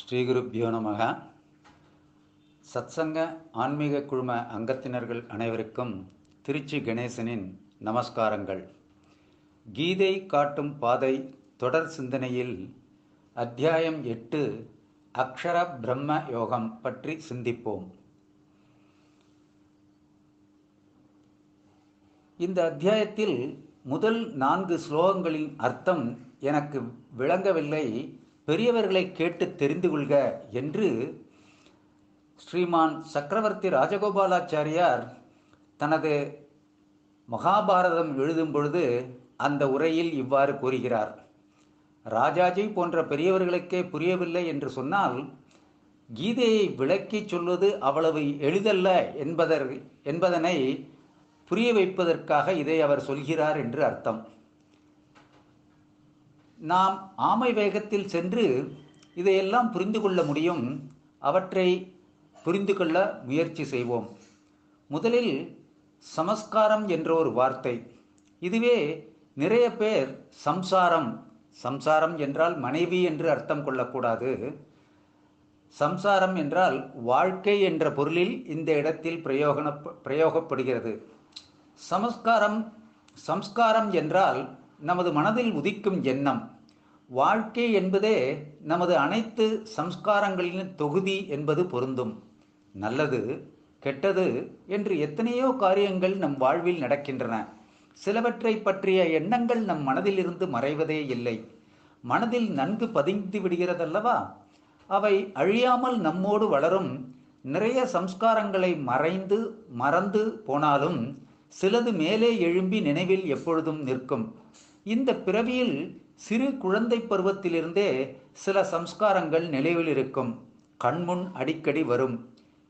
ஸ்ரீகுருப்யோ நமக. சத்சங்க ஆன்மீக குழும அங்கத்தினர்கள் அனைவருக்கும் திருச்சி கணேசனின் நமஸ்காரங்கள். கீதை காட்டும் பாதை தொடர் சிந்தனையில் அத்தியாயம் 8 அக்ஷர பிரம்ம யோகம் பற்றி சிந்திப்போம். இந்த அத்தியாயத்தில் முதல் 4 ஸ்லோகங்களின் அர்த்தம் எனக்கு விளங்கவில்லை, பெரியவர்களை கேட்டு தெரிந்து கொள்க என்று ஸ்ரீமான் சக்கரவர்த்தி ராஜகோபாலாச்சாரியார் தனது மகாபாரதம் எழுதும் பொழுது அந்த உரையில் இவ்வாறு கூறுகிறார். ராஜாஜி போன்ற பெரியவர்களுக்கே புரியவில்லை என்று சொன்னால் கீதையை விளக்கி சொல்வது அவ்வளவு எளிதல்ல என்பதனை புரிய வைப்பதற்காக இதை அவர் சொல்கிறார் என்று அர்த்தம். நாம் ஆமை வேகத்தில் சென்று இதையெல்லாம் புரிந்து கொள்ள முடியும். அவற்றை புரிந்து கொள்ள முயற்சி செய்வோம். முதலில் சமஸ்காரம் என்ற ஒரு வார்த்தை, இதுவே நிறைய பேர் சம்சாரம் என்றால் மனைவி என்று அர்த்தம் கொள்ளக்கூடாது. சம்சாரம் என்றால் வாழ்க்கை என்ற பொருளில் இந்த இடத்தில் பிரயோகப்படுகிறது. சம்ஸ்காரம் என்றால் நமது மனதில் உதிக்கும் எண்ணம். வாழ்க்கை என்பதே நமது அனைத்து சம்ஸ்காரங்களின் தொகுதி என்பது பொருந்தும். நல்லது கெட்டது என்று எத்தனையோ காரியங்கள் நம் வாழ்வில் நடக்கின்றன. சிலவற்றை பற்றிய எண்ணங்கள் நம் மனதிலிருந்து மறைவதே இல்லை. மனதில் நன்கு பதிந்து விடுகிறதல்லவா? அவை அழியாமல் நம்மோடு வளரும். நிறைய சம்ஸ்காரங்களை மறந்து போனாலும் சிலது மேலே எழும்பி நினைவில் எப்பொழுதும் நிற்கும். இந்த பிறவியில் சிறு குழந்தை பருவத்திலிருந்தே சில சம்ஸ்காரங்கள் நினைவில் இருக்கும், கண்முன் அடிக்கடி வரும்.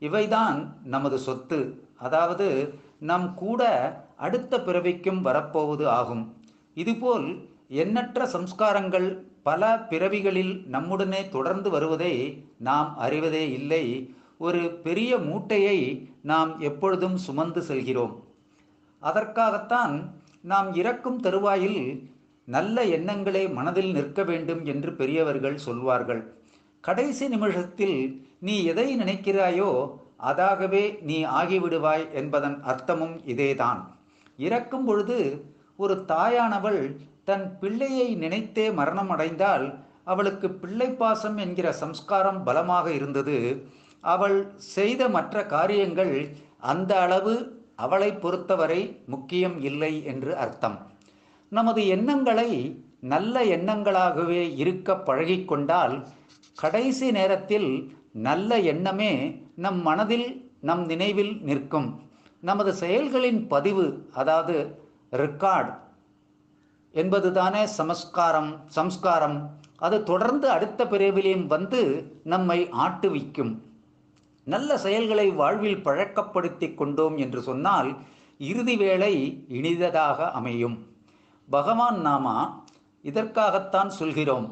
இவைதான் நமது சொத்து, அதாவது நம் கூட அடுத்த பிறவிக்கும் வரப்போவது ஆகும். இதுபோல் எண்ணற்ற சம்ஸ்காரங்கள் பல பிறவிகளில் நம்முடனே தொடர்ந்து வருவதை நாம் அறிவதே இல்லை. ஒரு பெரிய மூட்டையை நாம் எப்பொழுதும் சுமந்து செல்கிறோம். அதற்காகத்தான் நாம் இறக்கும் தருவாயில் நல்ல எண்ணங்களே மனதில் நிற்க வேண்டும் என்று பெரியவர்கள் சொல்வார்கள். கடைசி நிமிஷத்தில் நீ எதை நினைக்கிறாயோ அதாகவே நீ ஆகிவிடுவாய் என்பதன் அர்த்தமும் இதேதான். இறக்கும் பொழுது ஒரு தாயானவள் தன் பிள்ளையை நினைத்தே மரணம் அடைந்தால் அவளுக்கு பிள்ளை பாசம் என்கிற சம்ஸ்காரம் பலமாக இருந்தது. அவள் செய்த மற்ற காரியங்கள் அந்த அளவு அவளை பொறுத்தவரை முக்கியம் இல்லை என்று அர்த்தம். நமது எண்ணங்களை நல்ல எண்ணங்களாகவே இருக்க பழகிக்கொண்டால் கடைசி நேரத்தில் நல்ல எண்ணமே நம் மனதில் நம் நினைவில் நிற்கும். நமது செயல்களின் பதிவு, அதாவது ரெக்கார்ட் என்பதுதானே சம்ஸ்காரம். அது தொடர்ந்து அடுத்த பிறவிலையும் வந்து நம்மை ஆட்டுவிக்கும். நல்ல செயல்களை வாழ்வில் பழக்கப்படுத்தி கொண்டோம் என்று சொன்னால் இறுதி வேளை இனிததாக அமையும். பகவான் நாமா இதற்காகத்தான் சொல்கிறோம்.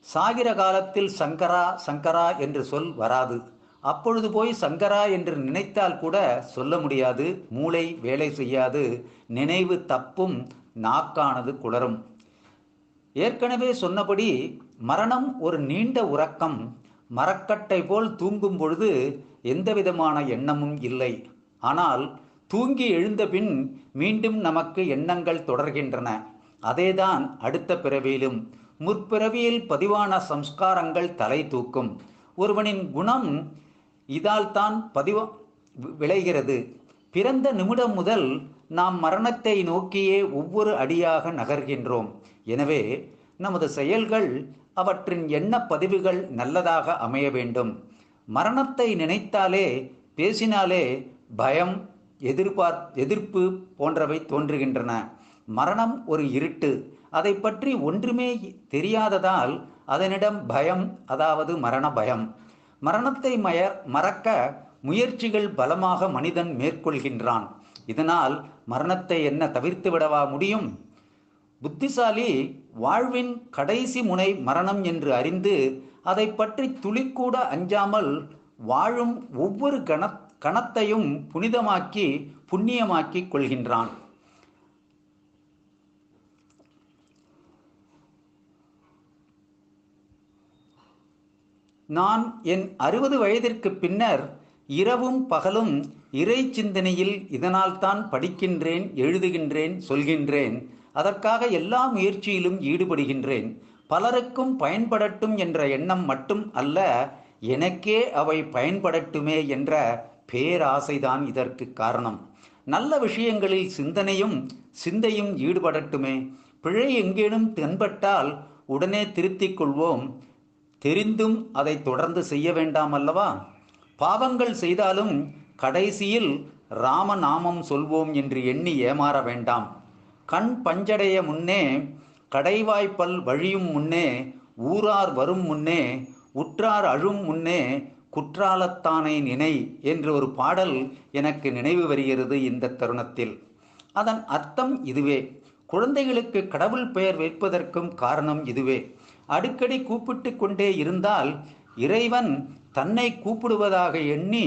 சாகிற காலத்தில் சங்கரா என்று சொல் வராது. அப்பொழுது போய் சங்கரா என்று நினைத்தால் கூட சொல்ல முடியாது. மூளை வேலை செய்யாது, நினைவு தப்பும், நாக்கானது குளறும். ஏற்கனவே சொன்னபடி மரணம் ஒரு நீண்ட உறக்கம். மரக்கட்டை போல் தூங்கும் பொழுது எந்தவிதமான எண்ணமும் இல்லை. ஆனால் தூங்கி எழுந்த பின் மீண்டும் நமக்கு எண்ணங்கள் தொடர்கின்றன. அதேதான் அடுத்த பிறவியிலும். முற்பிறவியில் பதிவான சம்ஸ்காரங்கள் தலை தூக்கும். ஒருவனின் குணம் இதால் தான் விளைகிறது. பிறந்த நிமிடம் முதல் நாம் மரணத்தை நோக்கியே ஒவ்வொரு அடியாக நகர்கின்றோம். எனவே நமது செயல்கள், அவற்றின் எண்ண பதிவுகள் நல்லதாக அமைய வேண்டும். மரணத்தை நினைத்தாலே பேசினாலே பயம், எதிர்ப்பு போன்றவை தோன்றுகின்றன. மரணம் ஒரு இருட்டு. அதை பற்றி ஒன்றுமே தெரியாததால் அதனிடம் பயம், அதாவது மரண பயம். மரணத்தை மறக்க முயற்சிகள் பலமாக மனிதன் மேற்கொள்கின்றான். இதனால் மரணத்தை என்ன தவிர்த்து விடவா முடியும்? புத்திசாலி வாழ்வின் கடைசி முனை மரணம் என்று அறிந்து அதை பற்றி துளிக்கூட அஞ்சாமல் வாழும் ஒவ்வொரு கணத்தையும் புண்ணியமாக்கி கொள்கின்றான். நான் என் 60 வயதிற்கு பின்னர் இரவும் பகலும் இறை சிந்தனையில் இதனால்தான் படிக்கின்றேன், எழுதுகின்றேன், சொல்கின்றேன். அதற்காக எல்லா முயற்சியிலும் ஈடுபடுகின்றேன். பலருக்கும் பயன்படட்டும் என்ற எண்ணம் மட்டும் அல்ல, எனக்கே அவை பயன்படட்டுமே என்ற பேராசைதான் இதற்கு காரணம். நல்ல விஷயங்களில் சிந்தையும் ஈடுபடட்டுமே. பிழை எங்கேனும் தென்பட்டால் உடனே திருத்திக் கொள்வோம். தெரிந்தும் அதை தொடர்ந்து செய்ய வேண்டாம் அல்லவா? பாவங்கள் செய்தாலும் கடைசியில் ராமநாமம் சொல்வோம் என்று எண்ணி ஏமாற வேண்டாம். கண் பஞ்சடைய முன்னே, கடைவாய்ப்பல் வழியும் முன்னே, ஊரார் வரும் முன்னே, உற்றார் அழும் முன்னே, குற்றாலத்தானை நினை என்று ஒரு பாடல் எனக்கு நினைவு வருகிறது இந்த தருணத்தில். அதன் அர்த்தம் இதுவே. குழந்தைகளுக்கு கடவுள் பெயர் வைப்பதற்கும் காரணம் இதுவே. அடிக்கடி கூப்பிட்டு கொண்டே இருந்தால் இறைவன் தன்னை கூப்பிடுவதாக எண்ணி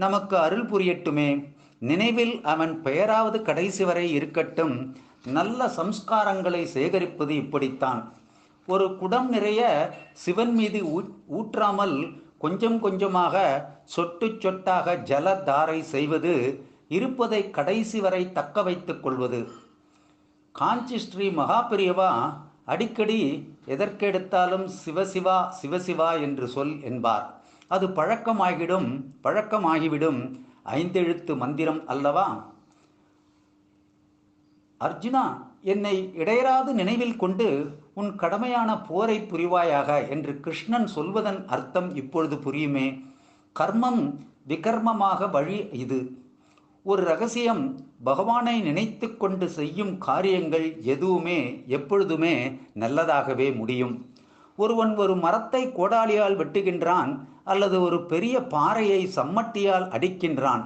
நமக்கு அருள் புரியட்டுமே. நினைவில் அவன் பெயராவது கடைசி வரை இருக்கட்டும். நல்ல சம்ஸ்காரங்களை சேகரிப்பது இப்படித்தான். ஒரு குடம் நிறைய சிவன் மீது ஊற்றாமல் கொஞ்சம் கொஞ்சமாக சொட்டு சொட்டாக ஜலதாரை செய்வது, இருப்பதை கடைசி வரை தக்க வைத்துக் கொள்வது. காஞ்சி ஸ்ரீ மகாபெரியவா அடிக்கடி எதற்கெடுத்தாலும் சிவசிவா சிவசிவா என்று சொல் என்பார். அது பழக்கமாகிவிடும் 5 எழுத்து மந்திரம் அல்லவா? அர்ஜுனா, என்னை இடையராது நினைவில் கொண்டு உன் கடமையான போரை புரிவாயாக என்று கிருஷ்ணன் சொல்வதன் அர்த்தம் இப்பொழுது புரியுமே. கர்மம் விகர்மமாக வழி இது. ஒரு ரகசியம், பகவானை நினைத்து கொண்டு செய்யும் காரியங்கள் எதுவுமே எப்பொழுதுமே நல்லதாகவே முடியும். ஒருவன் ஒரு மரத்தை கோடாலியால் வெட்டுகின்றான் அல்லது ஒரு பெரிய பாறையை சம்மட்டியால் அடிக்கின்றான்.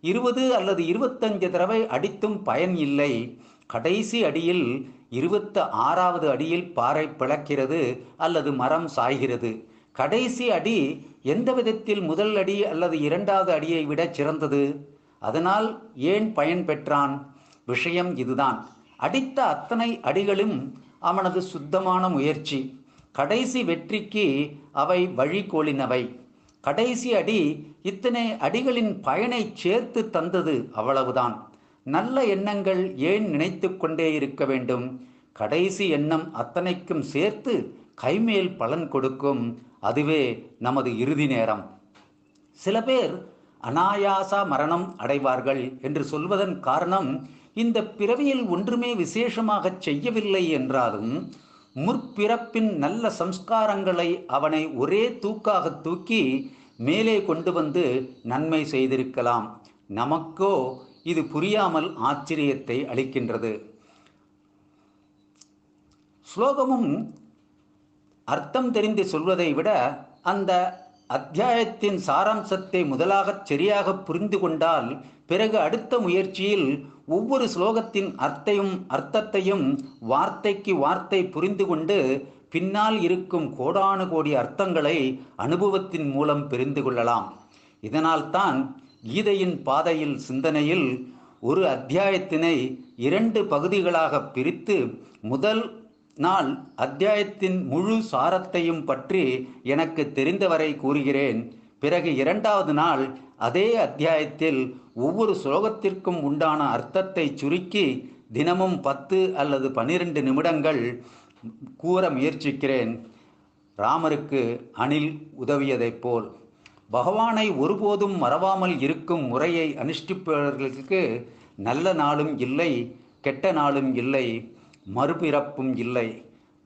20 அல்லது 25 தடவை அடித்தும் பயன் இல்லை. கடைசி அடியில் 26வது அடியில் பாறை பிளக்கிறது அல்லது மரம் சாய்கிறது. கடைசி அடி எந்த விதத்தில் முதல் அடி அல்லது 2வது அடியை விட சிறந்தது? அதனால் ஏன் பயன் பெற்றான்? விஷயம் இதுதான். அடித்த அத்தனை அடிகளும் அவனது சுத்தமான முயற்சி. கடைசி வெற்றிக்கு அவை வழிகோலினவை. கடைசி அடி இத்தனை அடிகளின் பயனை சேர்த்து தந்தது, அவ்வளவுதான். நல்ல எண்ணங்கள் ஏன் நினைத்து கொண்டே இருக்க வேண்டும்? கடைசி எண்ணம் அத்தனைக்கும் சேர்த்து கைமேல் பலன் கொடுக்கும். அதுவே நமது இறுதி நேரம். சில பேர் அனாயாச மரணம் அடைவார்கள் என்று சொல்வதன் காரணம், இந்த பிறவியில் ஒன்றுமே விசேஷமாக செய்யவில்லை என்றாலும் முற்பிறப்பின் நல்ல சம்ஸ்காரங்களை அவனை ஒரே தூக்காக தூக்கி மேலே கொண்டு வந்து நன்மை செய்திருக்கலாம். நமக்கோ இது புரியாமல் ஆச்சரியத்தை அளிக்கின்றது. ஸ்லோகமும் அர்த்தம் தெரிந்து சொல்வதை விட அந்த அத்தியாயத்தின் சாராம்சத்தை முதலாக சரியாக புரிந்து கொண்டால் பிறகு அடுத்த முயற்சியில் ஒவ்வொரு ஸ்லோகத்தின் அர்த்தத்தையும் வார்த்தைக்கு வார்த்தை புரிந்து கொண்டு பின்னால் இருக்கும் கோடானு கோடி அர்த்தங்களை அனுபவத்தின் மூலம் புரிந்து கொள்ளலாம். இதனால்தான் கீதையின் பாதையில் சிந்தனையில் ஒரு அத்தியாயத்தினை 2 பகுதிகளாக பிரித்து முதல் நாள் அத்தியாயத்தின் முழு சாரத்தையும் பற்றி எனக்கு தெரிந்தவரை கூறுகிறேன். பிறகு 2வது நாள் அதே அத்தியாயத்தில் ஒவ்வொரு ஸ்லோகத்திற்கும் உண்டான அர்த்தத்தை சுருக்கி தினமும் 10 அல்லது 12 நிமிடங்கள் கூற முயற்சிக்கிறேன். ராமருக்கு அணில் உதவியதைப் போல். பகவானை ஒருபோதும் மறவாமல் இருக்கும் முறையை அனுஷ்டிப்பவர்களுக்கு நல்ல நாளும் இல்லை, கெட்ட நாளும் இல்லை, மறுபிறப்பும் இல்லை,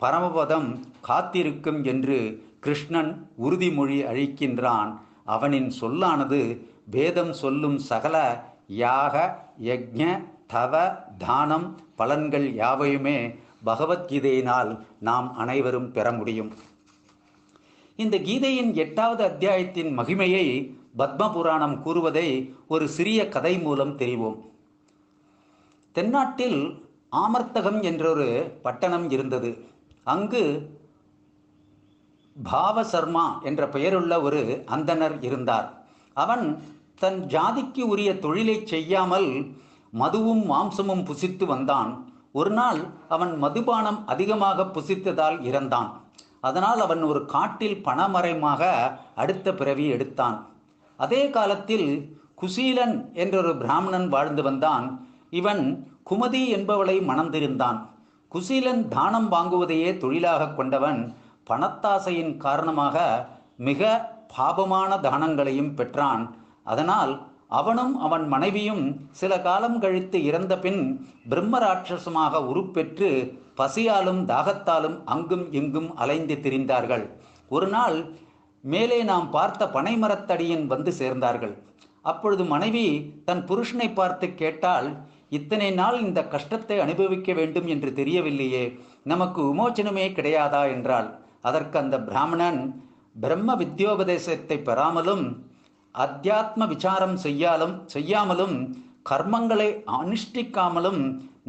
பரமபதம் காத்திருக்கும் என்று கிருஷ்ணன் உறுதிமொழி அளிக்கின்றான். அவனின் சொல்லானது வேதம் சொல்லும் சகல யாக யக்ஞ தவ தானம் பலன்கள் யாவையுமே பகவத்கீதையினால் நாம் அனைவரும் பெற முடியும். இந்த கீதையின் 8வது அத்தியாயத்தின் மகிமையை பத்ம புராணம் கூறுவதை ஒரு சிறிய கதை மூலம் தெரிவோம். தென்னாட்டில் ஆமர்த்தகம் என்றொரு பட்டணம் இருந்தது. அங்கு பாவசர்மா என்ற பெயருள்ள ஒரு அந்தணர் இருந்தார். அவன் தன் ஜாதிக்கு உரிய தொழிலை செய்யாமல் மதுவும் மாம்சமும் புசித்து வந்தான். ஒரு நாள் அவன் மதுபானம் அதிகமாக புசித்ததால் இறந்தான். அதனால் அவன் ஒரு காட்டில் பணமரமாக அடுத்த பிறவி எடுத்தான். அதே காலத்தில் குசீலன் என்றொரு பிராமணன் வாழ்ந்து வந்தான். இவன் குமதி என்பவளை மணந்திருந்தான். குசீலன் தானம் வாங்குவதையே தொழிலாக கொண்டவன். பணத்தாசையின் காரணமாக மிக பாபமான தானங்களையும் பெற்றான். அதனால் அவனும் அவன் மனைவியும் சில காலம் கழித்து இறந்த பின் பிரம்ம ராட்சசமாக உருப்பெற்று பசியாலும் தாகத்தாலும் அங்கும் இங்கும் அலைந்து திரிந்தார்கள். ஒரு நாள் மேலே நாம் பார்த்த பனைமரத்தடியின் வந்து சேர்ந்தார்கள். அப்பொழுது மனைவி தன் புருஷனை பார்த்து கேட்டால், இத்தனை நாள் இந்த கஷ்டத்தை அனுபவிக்க வேண்டும் என்று தெரியவில்லையே, நமக்கு விமோச்சனமே கிடையாதா என்றாள். அதற்கு அந்த பிராமணன், பிரம்ம வித்யோபதேசத்தை பெறாமலும் அத்தியாத்ம விசாரம் செய்யாமலும் கர்மங்களை அனுஷ்டிக்காமலும்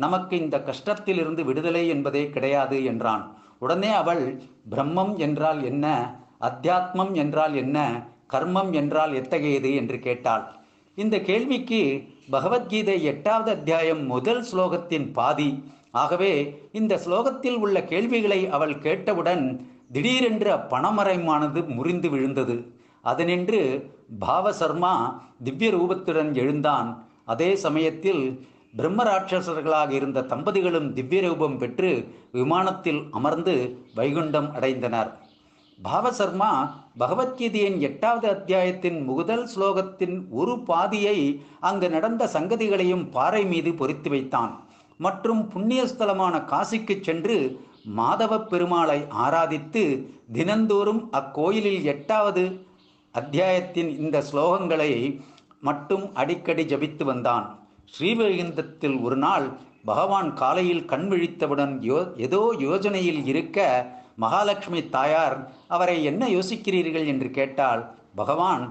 நமக்கு இந்த கஷ்டத்திலிருந்து விடுதலை என்பதே கிடையாது என்றான். உடனே அவள், பிரம்மம் என்றால் என்ன, அத்தியாத்மம் என்றால் என்ன, கர்மம் என்றால் எத்தகையது என்று கேட்டாள். இந்த கேள்விக்கு பகவத்கீதை 8வது அத்தியாயம் முதல் ஸ்லோகத்தின் பாதி. ஆகவே இந்த ஸ்லோகத்தில் உள்ள கேள்விகளை அவள் கேட்டவுடன் திடீரென்று அப்பணமரமானது முறிந்து விழுந்தது. அதனின்று பாவசர்மா திவ்ய ரூபத்துடன் எழுந்தான். அதே சமயத்தில் பிரம்ம ராட்சசர்களாக இருந்த தம்பதிகளும் திவ்ய ரூபம் பெற்று விமானத்தில் அமர்ந்து வைகுண்டம் அடைந்தனர். பாவசர்மா பகவத்கீதையின் 8வது அத்தியாயத்தின் முதல் ஸ்லோகத்தின் ஒரு பாதியை அங்கு நடந்த சங்கதிகளையும் பாறை மீது பொறித்து வைத்தான். மற்றும் புண்ணியஸ்தலமான காசிக்கு சென்று மாதவ பெருமாளை ஆராதித்து தினந்தோறும் அக்கோயிலில் 8வது அத்தியாயத்தின் இந்த ஸ்லோகங்களை மட்டும் அடிக்கடி ஜபித்து வந்தான். ஸ்ரீவைகுண்டத்தில் ஒரு நாள் பகவான் காலையில் கண் விழித்தவுடன் ஏதோ யோஜனையில் இருக்க மகாலட்சுமி தாயார் அவரை என்ன யோசிக்கிறீர்கள் என்று கேட்டாள். பகவான்,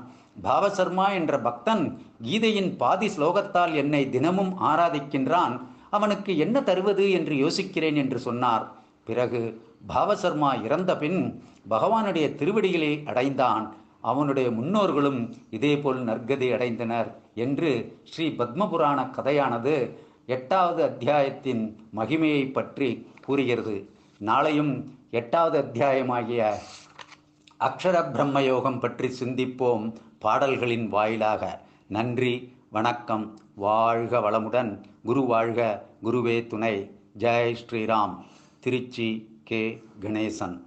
பாவசர்மா என்ற பக்தன் கீதையின் பாதி ஸ்லோகத்தால் என்னை தினமும் ஆராதிக்கின்றான், அவனுக்கு என்ன தருவது என்று யோசிக்கிறேன் என்று சொன்னார். பிறகு பாவசர்மா இறந்த பின் பகவானுடைய திருவடிகளை அடைந்தான். அவனுடைய முன்னோர்களும் இதேபோல் நற்கதி அடைந்தனர் என்று ஸ்ரீ பத்மபுராண கதையானது 8வது அத்தியாயத்தின் மகிமையை பற்றி கூறுகிறது. நாளையும் 8வது அத்தியாயமாகிய அக்ஷர பிரம்மயோகம் பற்றி சிந்திப்போம் பாடல்களின் வாயிலாக. நன்றி, வணக்கம். வாழ்க வளமுடன். குரு வாழ்க, குருவே துணை. ஜெய் ஸ்ரீராம். திருச்சி கே. கணேசன்.